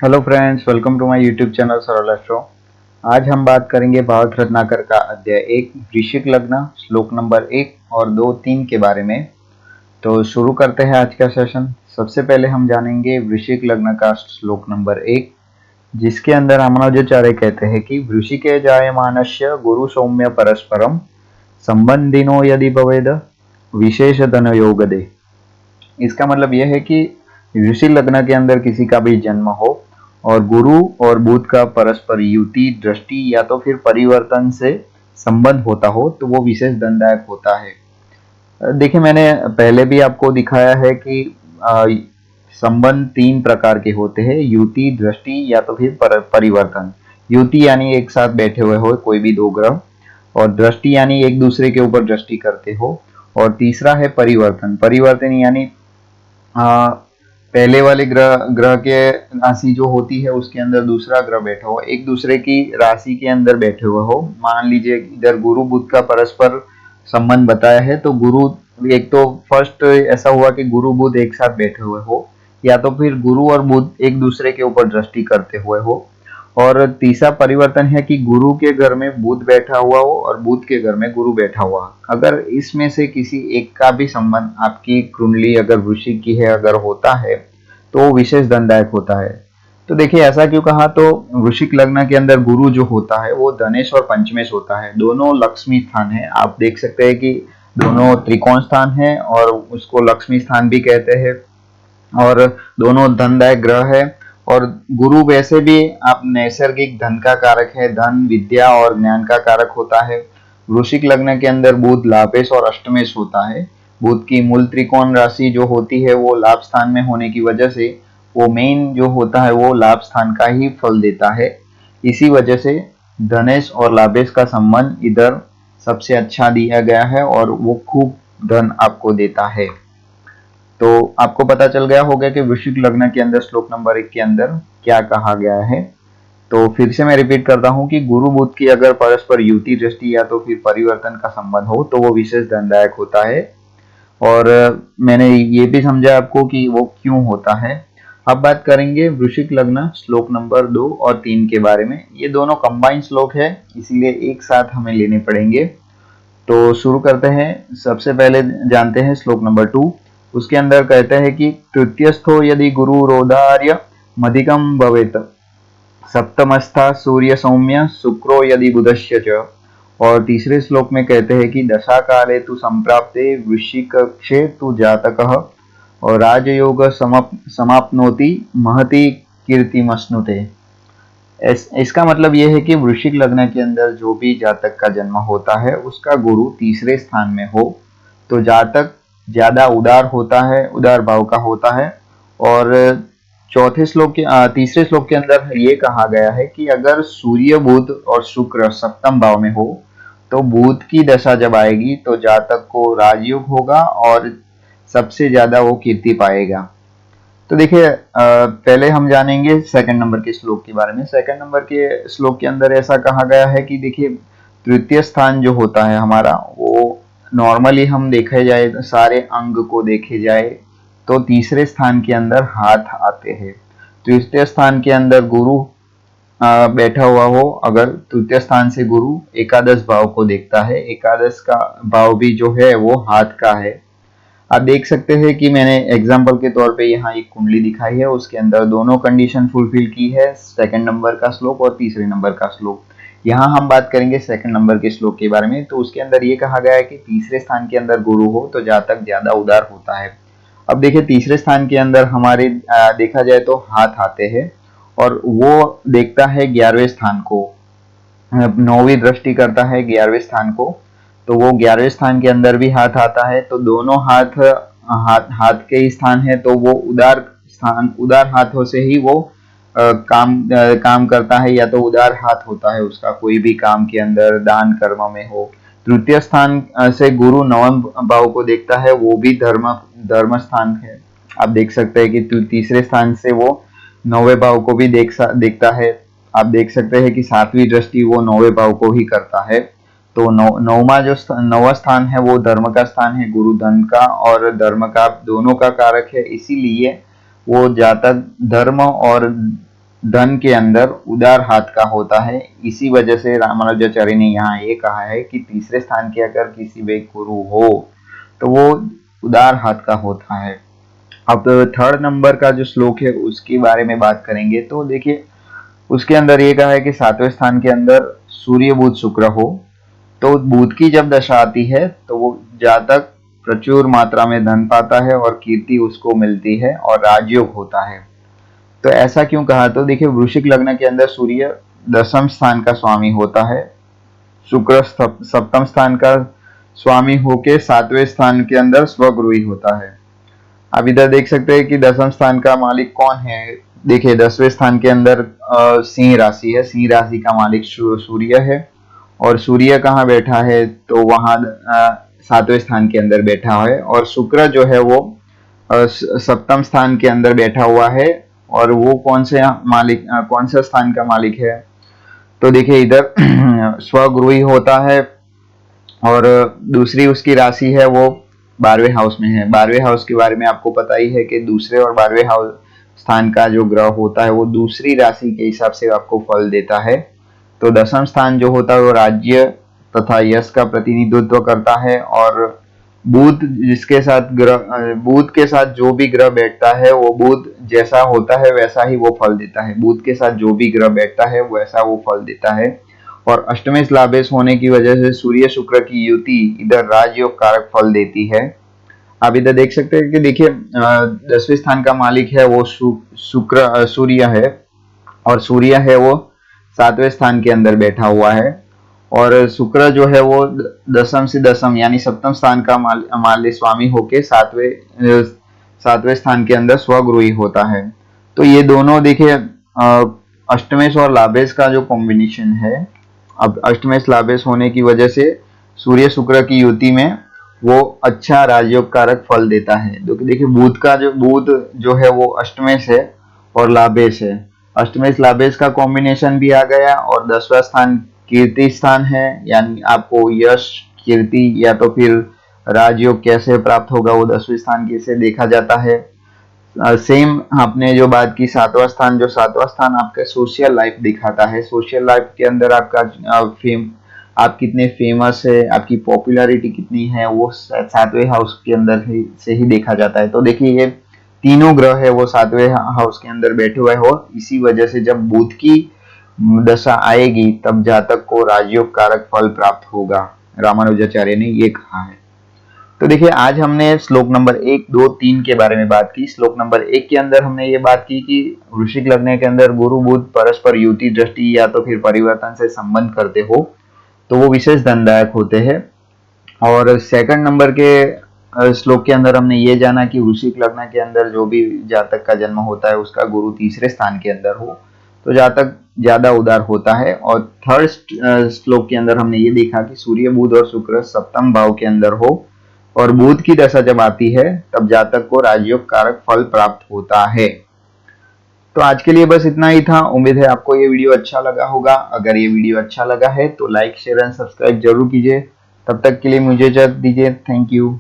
Hello friends, welcome to my YouTube channel Saral Astro. आज हम बात करेंगे भारत रत्नाकर का अध्याय 1 वृश्चिक लग्न श्लोक नंबर 1 और 2, 3 के बारे में। तो शुरू करते हैं आज का सेशन। सबसे पहले हम जानेंगे वृश्चिक लग्न का श्लोक नंबर 1, जिसके अंदर रामानुजाचार्य कहते हैं कि वृश्चिके जायमानस्य गुरु सौम्य परस्परम संबंधिनो यदि भवेद विशेष धन योग दे। इसका मतलब यह है कि ऋषि लग्न के अंदर किसी का भी जन्म हो और गुरु और बुध का परस्पर युति, दृष्टि या तो फिर परिवर्तन से संबंध होता हो तो वो विशेष धनदायक होता है। देखिए, मैंने पहले भी आपको दिखाया है कि अ, संबंध तीन प्रकार के होते हैं, युति, दृष्टि या तो फिर परिवर्तन। युति यानी एक साथ बैठे हुए हो कोई भी दो ग्रह, और दृष्टि यानी एक दूसरे के ऊपर दृष्टि करते हो, और तीसरा है परिवर्तन। परिवर्तन यानी पहले वाले ग्रह ग्रह के राशि जो होती है उसके अंदर दूसरा ग्रह बैठा हो, एक दूसरे की राशि के अंदर बैठे हुए हो। मान लीजिए इधर गुरु बुध का परस्पर संबंध बताया है, तो गुरु एक तो फर्स्ट ऐसा हुआ कि गुरु बुध एक साथ बैठे हुए हो, या तो फिर गुरु और बुध एक दूसरे के ऊपर दृष्टि करते हुए हो, और तीसरा परिवर्तन है कि गुरु के घर में बुध बैठा हुआ हो और बुध के घर में गुरु बैठा हुआ। अगर इसमें से किसी एक का भी संबंध आपकी कुंडली अगर वृश्चिक की है अगर होता है तो वो विशेष धनदायक होता है। तो देखिए, ऐसा क्यों कहा, तो वृश्चिक लग्न के अंदर गुरु जो होता है वो धनेश और पंचमेश होता है, दोनों लक्ष्मी स्थान है। आप देख सकते हैं कि दोनों त्रिकोण स्थान है और उसको लक्ष्मी स्थान भी कहते हैं, और दोनों धनदायक ग्रह है। और गुरु वैसे भी आप नैसर्गिक धन का कारक है, धन, विद्या और ज्ञान का कारक होता है। वृश्चिक लग्न के अंदर बुध लाभेश और अष्टमेश होता है। बुध की मूल त्रिकोण राशि जो होती है वो लाभ स्थान में होने की वजह से वो मेन जो होता है वो लाभ स्थान का ही फल देता है। इसी वजह से धनेश और लाभेश का संबंध इधर सबसे अच्छा दिया गया है और वो खूब धन आपको देता है। तो आपको पता चल गया होगा कि वृश्चिक लग्न के अंदर श्लोक नंबर 1 के अंदर क्या कहा गया है। तो फिर से मैं रिपीट करता हूँ कि गुरु बुध की अगर परस्पर युति, दृष्टि या तो फिर परिवर्तन का संबंध हो तो वो विशेष धनदायक होता है। और मैंने ये भी समझा आपको कि वो क्यों होता है। अब बात करेंगे वृश्चिक लग्न श्लोक नंबर 2 और 3 के बारे में। ये दोनों कंबाइंड श्लोक है, इसीलिए एक साथ हमें लेने पड़ेंगे। तो शुरू करते हैं। सबसे पहले जानते हैं श्लोक नंबर 2। उसके अंदर कहते हैं कि तृतीयस्थो यदि गुरु रोधार्य मधिकम भवेत सप्तमस्था सूर्य सौम्य शुक्रो यदि बुधस्य च। और तीसरे श्लोक में कहते हैं कि दशा काले तु संप्राप्ते वृश्चिकक्षे तु जातकः और राजयोग समाप्नोति महति कीर्तिमश्नुते। इसका मतलब यह है कि वृश्चिक लग्न के अंदर जो भी जातक का जन्म होता है उसका गुरु तीसरे स्थान में हो तो जातक ज्यादा उदार होता है, उदार भाव का होता है। और तीसरे श्लोक के अंदर ये कहा गया है कि अगर सूर्य, बुध और शुक्र सप्तम भाव में हो तो बुध की दशा जब आएगी तो जातक को राजयोग होगा और सबसे ज्यादा वो कीर्ति पाएगा। तो देखिए, पहले हम जानेंगे सेकंड नंबर के श्लोक के बारे में। सेकंड नंबर के श्लोक के अंदर ऐसा कहा गया है कि देखिए, तृतीय स्थान जो होता है हमारा वो नॉर्मली हम देखे जाए तो सारे अंग को देखे जाए तो तीसरे स्थान के अंदर हाथ आते हैं। तृतीय स्थान के अंदर गुरु बैठा हुआ हो, अगर तृतीय स्थान से गुरु एकादश भाव को देखता है, एकादश का भाव भी जो है वो हाथ का है। आप देख सकते हैं कि मैंने एग्जाम्पल के तौर पे यहाँ एक कुंडली दिखाई है, उसके अंदर दोनों कंडीशन फुलफिल की है, सेकंड नंबर का श्लोक और तीसरे नंबर का श्लोक। यहाँ हम बात करेंगे सेकंड नंबर के श्लोक के बारे में। तो उसके अंदर ये कहा गया है कि तीसरे स्थान के अंदर गुरु हो तो जातक ज्यादा उदार होता है। अब देखिए, तीसरे स्थान के अंदर हमारे देखा जाए तो हाथ आते हैं और वो देखता है 11वें स्थान को, नौवीं दृष्टि करता है 11वें स्थान को, तो वो 11वें स्थान के अंदर भी हाथ आता है। तो दोनों हाथ हाथ के ही स्थान है, तो वो उदार स्थान, उदार हाथों से ही वो काम करता है, या तो उदार हाथ होता है उसका कोई भी काम के अंदर, दान कर्म में हो। तृतीय स्थान से गुरु नवम भाव को देखता है, वो भी धर्म धर्म स्थान है। आप देख सकते हैं कि तीसरे स्थान से वो नौवे भाव को भी देखता है। आप देख सकते हैं कि सातवीं दृष्टि वो नौवे भाव को ही करता है। तो नौवा जो नौवा स्थान है वो धर्म का स्थान है, गुरु धन का और धर्म का दोनों का कारक है। इसीलिए वो जातक धर्म और धन के अंदर उदार हाथ का होता है। इसी वजह से रामानुजाचार्य ने यहाँ ये कहा है कि तीसरे स्थान के अगर किसी भी गुरु हो तो वो उदार हाथ का होता है। अब थर्ड नंबर का जो श्लोक है उसके बारे में बात करेंगे तो देखिए उसके अंदर ये कहा है कि सातवें स्थान के अंदर सूर्य बुध शुक्र हो तो बुध की जब दशा आती है तो वो जातक प्रचुर मात्रा में धन पाता है और कीर्ति उसको मिलती है और राजयोग होता है। तो ऐसा क्यों कहा, तो देखिए वृश्चिक लग्न के अंदर सूर्य दसम स्थान का स्वामी होता है, शुक्र सप्तम स्थान का स्वामी होके सातवें स्थान के अंदर स्वगृही होता है। आप इधर देख सकते हैं कि दसम स्थान का मालिक कौन है। देखिए 10वें स्थान के अंदर सिंह राशि है, सिंह राशि का मालिक सूर्य है और सूर्य कहाँ बैठा है तो वहां सातवें स्थान के अंदर बैठा है और शुक्र जो है वो सप्तम स्थान के अंदर बैठा हुआ है और वो कौन से मालिक कौन सा स्थान का मालिक है तो देखिए इधर स्वगृही होता है और दूसरी उसकी राशि है वो 12वें हाउस में है। 12वें हाउस के बारे में आपको पता ही है कि दूसरे और 12वें हाउस स्थान का जो ग्रह होता है वो दूसरी राशि के हिसाब से आपको फल देता है। तो दसम स्थान जो होता है वो राज्य तथा यश का प्रतिनिधित्व करता है और बुध जिसके साथ ग्रह बुध के साथ जो भी ग्रह बैठता है वो बुध जैसा होता है वैसा ही वो फल देता है। बुध के साथ जो भी ग्रह बैठता है वैसा वो फल देता है और अष्टमेश लाभेश होने की वजह से सूर्य शुक्र की युति इधर राजयोग कारक फल देती है। आप इधर देख सकते हैं कि देखिए 10वें स्थान का मालिक है वो शुक्र सूर्य है और सूर्य है वो 7वें स्थान के अंदर बैठा हुआ है और शुक्र जो है वो दसम से दसम यानी सप्तम स्थान का माल्य स्वामी होके सातवें स्थान के अंदर स्वगृही होता है। तो ये दोनों देखिए अष्टमेश और लाभेश का जो कॉम्बिनेशन है, अब अष्टमेश लाभेश होने की वजह से सूर्य शुक्र की युति में वो अच्छा राजयोग कारक फल देता है। देखिए बुध जो है वो अष्टमेश है और लाभेश है। अष्टमेश लाभेश का कॉम्बिनेशन भी आ गया और 10वां स्थान कीर्ति स्थान है, यानी आपको यश कीर्ति या तो फिर राजयोग कैसे प्राप्त होगा वो 10वें स्थान से देखा जाता है। सेम आपने जो बात की सातवां स्थान आपका सोशल लाइफ दिखाता है। सोशल लाइफ के अंदर आपका आप कितने फेमस है, आपकी पॉपुलैरिटी कितनी है वो सातवें हाउस के अंदर से ही देखा जाता है। तो देखिए ये तीनों ग्रह है वो सातवें हाउस के अंदर बैठे हुए हो, इसी वजह से जब बुध की दशा आएगी तब जातक को राजयोग कारक फल प्राप्त होगा, रामानुजाचार्य ने ये कहा है। तो देखिए आज हमने श्लोक नंबर 1, 2, 3 के बारे में बात की। श्लोक नंबर 1 के अंदर हमने ये बात की कि वृश्चिक लग्न के अंदर गुरु बुध परस्पर युति दृष्टि या तो फिर परिवर्तन से संबंध करते हो तो वो विशेष धनदायक होते हैं। और सेकंड नंबर के श्लोक के अंदर हमने ये जाना कि वृश्चिक लग्न के अंदर जो भी जातक का जन्म होता है उसका गुरु तीसरे स्थान के अंदर हो तो जातक ज्यादा उदार होता है। और थर्ड श्लोक के अंदर हमने ये देखा कि सूर्य बुध और शुक्र सप्तम भाव के अंदर हो और बुध की दशा जब आती है तब जातक को राजयोग कारक फल प्राप्त होता है। तो आज के लिए बस इतना ही था। उम्मीद है आपको ये वीडियो अच्छा लगा होगा। अगर ये वीडियो अच्छा लगा है तो लाइक शेयर एंड सब्सक्राइब जरूर कीजिए। तब तक के लिए मुझे इजाजत दीजिए। Thank you.